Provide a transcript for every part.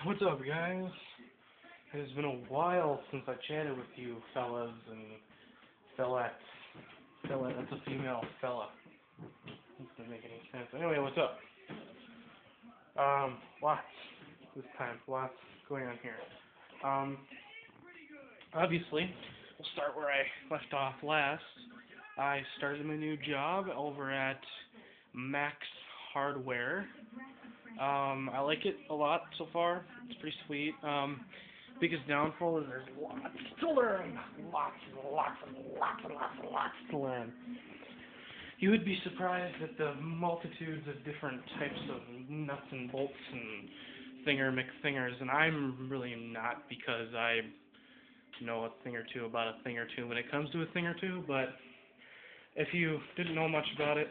What's up, guys? It has been a while since I chatted with you, fellas and fellettes. Fella, that's a female fella. That doesn't make any sense. Anyway, what's up? Lots this time. Lots going on here. Um, Obviously, we'll start where I left off last. I started my new job over at Max Hardware. I like it a lot so far. It's pretty sweet. Biggest downfall is there's lots to learn. Lots and lots and lots and lots and lots to learn. You would be surprised at the multitudes of different types of nuts and bolts and thinger McThingers, and I'm really not, because I know a thing or two about a thing or two when it comes to a thing or two, but if you didn't know much about it,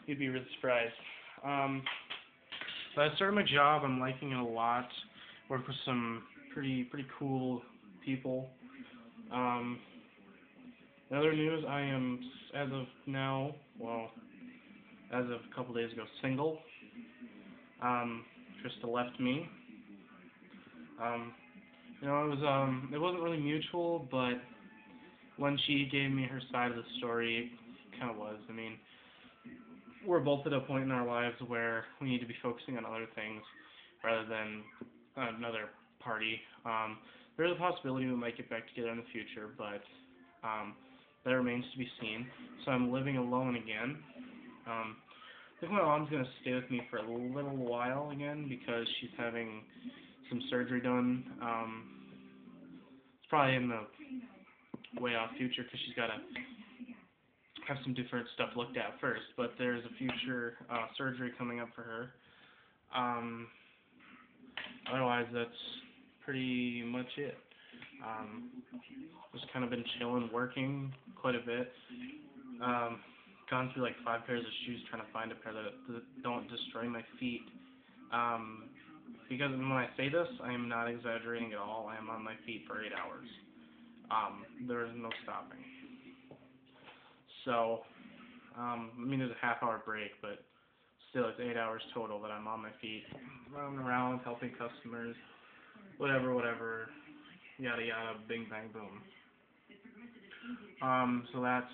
you'd be really surprised. So I started my job. I'm liking it a lot. Work with some pretty cool people. In other news, I am, as of now, well, as of a couple days ago, single. Trista left me. It wasn't really mutual, but when she gave me her side of the story, it kind of was. I mean, we're both at a point in our lives where we need to be focusing on other things rather than another party. There's a possibility we might get back together in the future, but that remains to be seen. So I'm living alone again. I think my mom's going to stay with me for a little while again because she's having some surgery done. It's probably in the way off future because she's got to have some different stuff looked at first, but there's a future surgery coming up for her. Otherwise, that's pretty much it. Just kind of been chilling, working quite a bit. Gone through like 5 pairs of shoes trying to find a pair that don't destroy my feet. Because when I say this, I am not exaggerating at all. I am on my feet for 8 hours. There is no stopping. So, there's a half-hour break, but still it's 8 hours total that I'm on my feet, running around, helping customers, whatever, yada yada, bing bang boom. So that's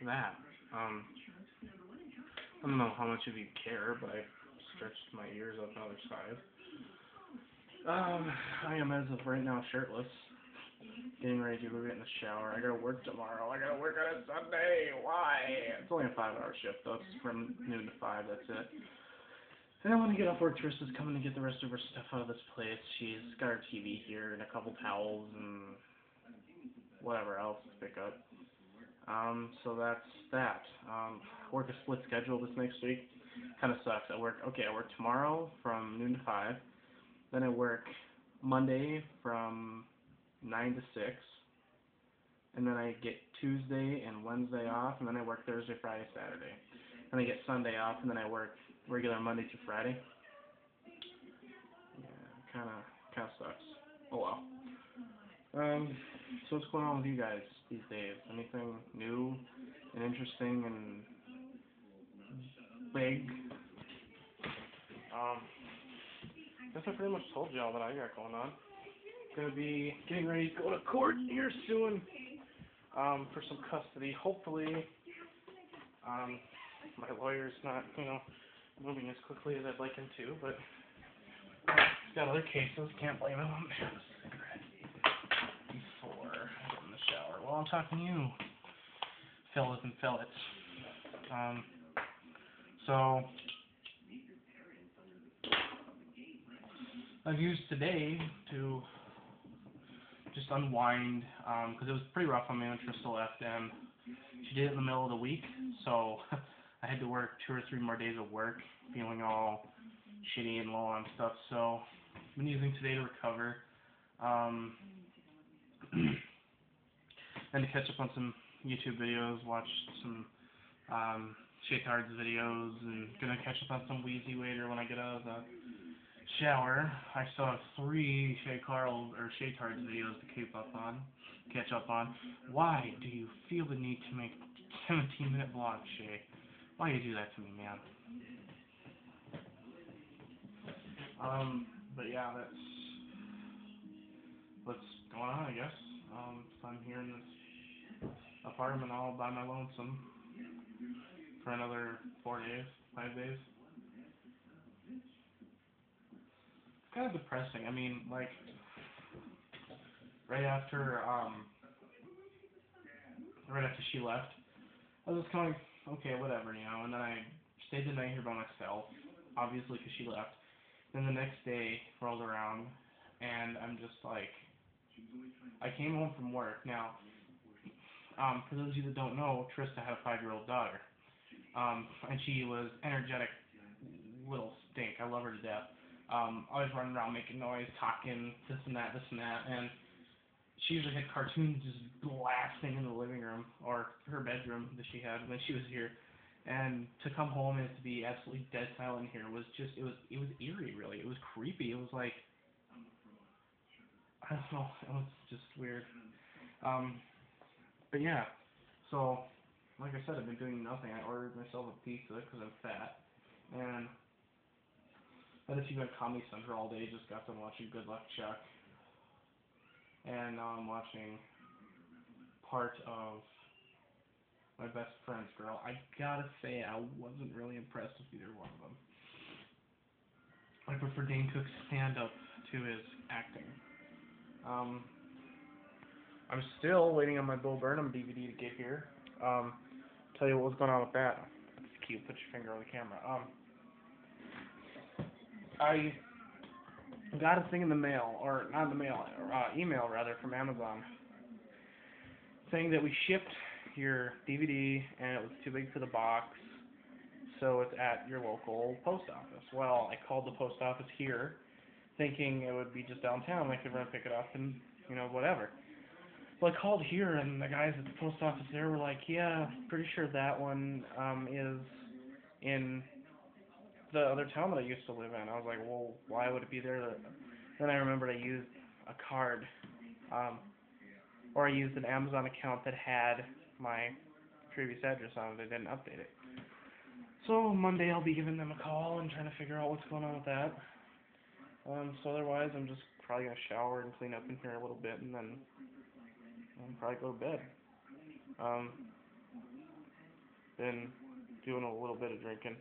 that. I don't know how much of you care, but I stretched my ears up the other side. I am, as of right now, shirtless. Getting ready to go get in the shower. I gotta work tomorrow. I gotta work on a Sunday. Why? It's only a 5-hour shift, though. It's from noon to 5. That's it. And then when I get off work, Trista's coming to get the rest of her stuff out of this place. She's got her TV here and a couple towels and whatever else to pick up. So that's that. Work a split schedule this next week. Kind of sucks. I work tomorrow from noon to 5. Then I work Monday from 9 to 6, and then I get Tuesday and Wednesday off, and then I work Thursday, Friday, Saturday. Then I get Sunday off, and then I work regular Monday through Friday. Yeah, kind of sucks. Oh well. So what's going on with you guys these days? Anything new and interesting and big? I guess I pretty much told y'all what I got going on. Gonna be getting ready to go to court here soon for some custody. Hopefully, my lawyer's not, moving as quickly as I'd like him to, but he's got other cases. Can't blame him. I'm gonna have a cigarette before I get in the shower. Well, I'm talking to you, fellas and fellets. So I've used today to just unwind, because it was pretty rough on me when Trista left, and she did it in the middle of the week, so I had to work 2 or 3 more days of work, feeling all shitty and low on stuff, so I've been using today to recover, and to catch up on some YouTube videos, watch some Shaytard's videos, and gonna catch up on some Wheezy later when I get out of the shower. I still have 3 Shaytard's videos to catch up on. Why do you feel the need to make 17-minute vlogs, Shay? Why do you do that to me, man? But yeah, that's what's going on, I guess. So I'm here in this apartment all by my lonesome for another 4 days, 5 days. It's kind of depressing. I mean, like, right after, right after she left, I was just kind of, okay, whatever, and then I stayed the night here by myself, obviously because she left. Then the next day rolled around, and I'm just like, I came home from work. Now, for those of you that don't know, Trista had a 5-year-old daughter, and she was energetic little stink. I love her to death. Always running around making noise, talking, this and that, and she usually had cartoons just blasting in the living room or her bedroom that she had when she was here. And to come home and it to be absolutely dead silent here was just it was eerie, really. It was creepy. It was like, I don't know, it was just weird. But yeah, so like I said, I've been doing nothing. I ordered myself a pizza because I'm fat, and had a few on Comedy Central all day. Just got done watching Good Luck Chuck, and now I'm watching part of My Best Friend's Girl. I gotta say, I wasn't really impressed with either one of them. I prefer Dane Cook's stand-up to his acting. I'm still waiting on my Bo Burnham DVD to get here. Tell you what was going on with that. That's cute. Put your finger on the camera. I got a thing in the mail, or not in the mail, email rather, from Amazon, saying that we shipped your DVD and it was too big for the box, so it's at your local post office. Well, I called the post office here, thinking it would be just downtown, I could run pick it up and, whatever. Well, I called here and the guys at the post office there were like, yeah, pretty sure that one is in the other town that I used to live in. I was like, well, why would it be there? Then I remembered I used a card, or I used an Amazon account that had my previous address on it. I didn't update it. So Monday I'll be giving them a call and trying to figure out what's going on with that. So otherwise I'm just probably going to shower and clean up in here a little bit and then I'll probably go to bed. Been doing a little bit of drinking.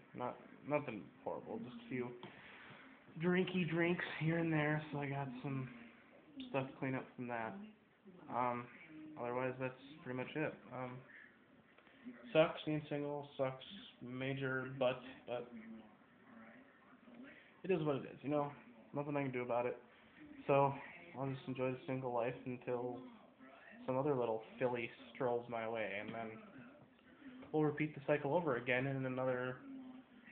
Nothing horrible, just a few drinky drinks here and there, so I got some stuff to clean up from that. Otherwise that's pretty much it. Sucks being single, sucks major but it is what it is, nothing I can do about it. So I'll just enjoy the single life until some other little filly strolls my way, and then we'll repeat the cycle over again in another,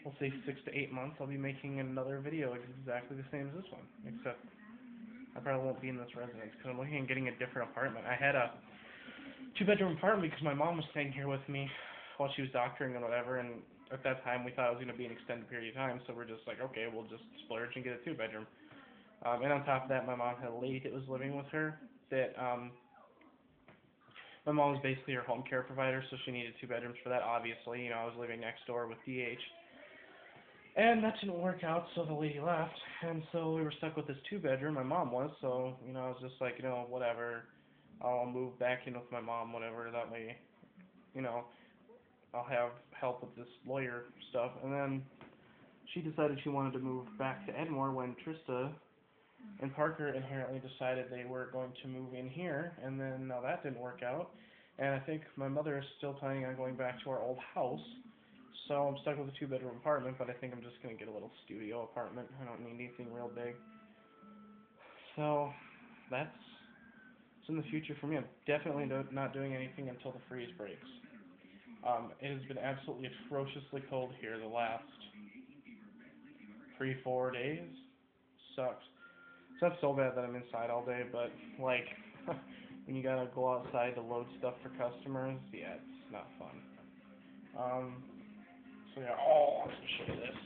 we'll say 6 to 8 months. I'll be making another video exactly the same as this one, except I probably won't be in this residence because I'm looking at getting a different apartment. I had a 2-bedroom apartment because my mom was staying here with me while she was doctoring and whatever, and at that time we thought it was going to be an extended period of time, so we're just like, okay, we'll just splurge and get a 2-bedroom. And on top of that, my mom had a lady that was living with her that, my mom was basically her home care provider, so she needed 2 bedrooms for that, obviously. I was living next door with DH. And that didn't work out, so the lady left, and so we were stuck with this 2-bedroom, my mom was, so, I was just like, whatever, I'll move back in with my mom, whatever, that way, I'll have help with this lawyer stuff. And then she decided she wanted to move back to Edmore when Trista and Parker inherently decided they were going to move in here, and then now that didn't work out, and I think my mother is still planning on going back to our old house, so I'm stuck with a 2-bedroom apartment, but I think I'm just going to get a little studio apartment. I don't need anything real big. So that's in the future for me. I'm definitely not doing anything until the freeze breaks. It has been absolutely atrociously cold here the last 3-4 days. Sucks. It's not so bad that I'm inside all day, but like when you gotta go outside to load stuff for customers, yeah, it's not fun. So yeah, let me show you this.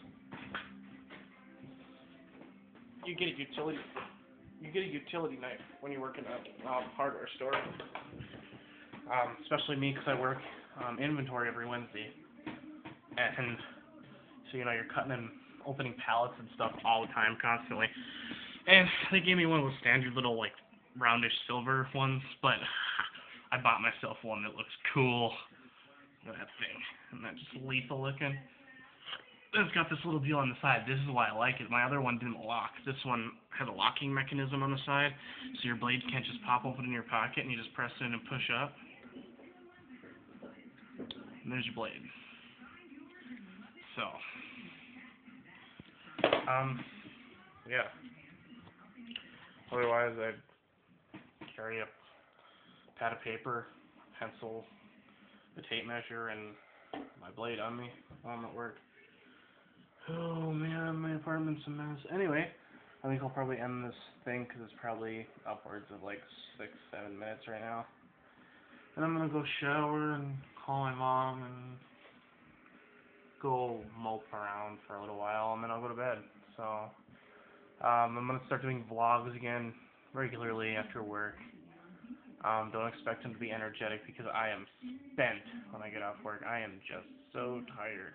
You get a utility knife when you work in a hardware store. Especially me, because I work inventory every Wednesday, and so you're cutting and opening pallets and stuff all the time, constantly. And they gave me one of those standard little, like, roundish silver ones, but I bought myself one that looks cool. Look at that thing. And that's just lethal looking. It's got this little deal on the side. This is why I like it. My other one didn't lock. This one has a locking mechanism on the side, so your blade can't just pop open in your pocket and you just press it in and push up. And there's your blade. So, yeah. Otherwise, I'd carry a pad of paper, pencil, the tape measure, and my blade on me while I'm at work. Oh man, my apartment's a mess. Anyway, I think I'll probably end this thing because it's probably upwards of like 6-7 minutes right now. And I'm gonna go shower and call my mom and go mope around for a little while, and then I'll go to bed. So, I'm gonna start doing vlogs again regularly after work. Don't expect them to be energetic because I am spent when I get off work. I am just so tired.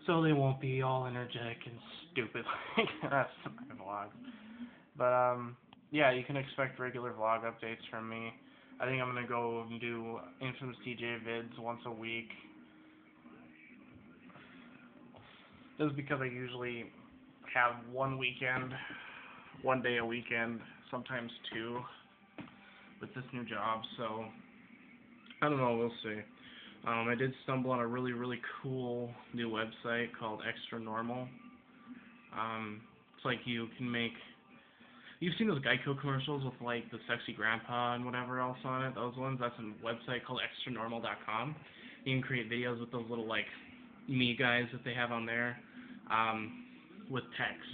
So they won't be all energetic and stupid like the rest of my vlogs. But, yeah, you can expect regular vlog updates from me. I think I'm gonna go and do Infamous DJ vids once a week. This is because I usually have one day a weekend, sometimes two, with this new job, so I don't know, we'll see. I did stumble on a really, really cool new website called Extra Normal. It's like you've seen those Geico commercials with like the sexy grandpa and whatever else on it, those ones, that's a website called extranormal.com. You can create videos with those little like me guys that they have on there, with text.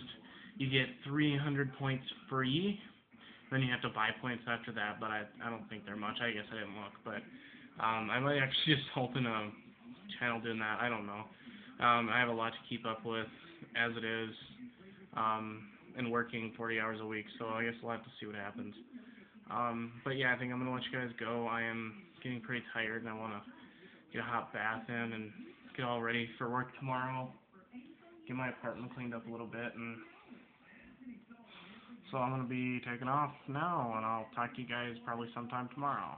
You get 300 points free, then you have to buy points after that, but I don't think they're much. I guess I didn't look, but I might actually just open a channel doing that. I don't know. I have a lot to keep up with as it is, and working 40 hours a week, so I guess we'll have to see what happens. But yeah, I think I'm going to let you guys go. I am getting pretty tired, and I want to get a hot bath in and get all ready for work tomorrow. Get my apartment cleaned up a little bit, and so I'm going to be taking off now, and I'll talk to you guys probably sometime tomorrow.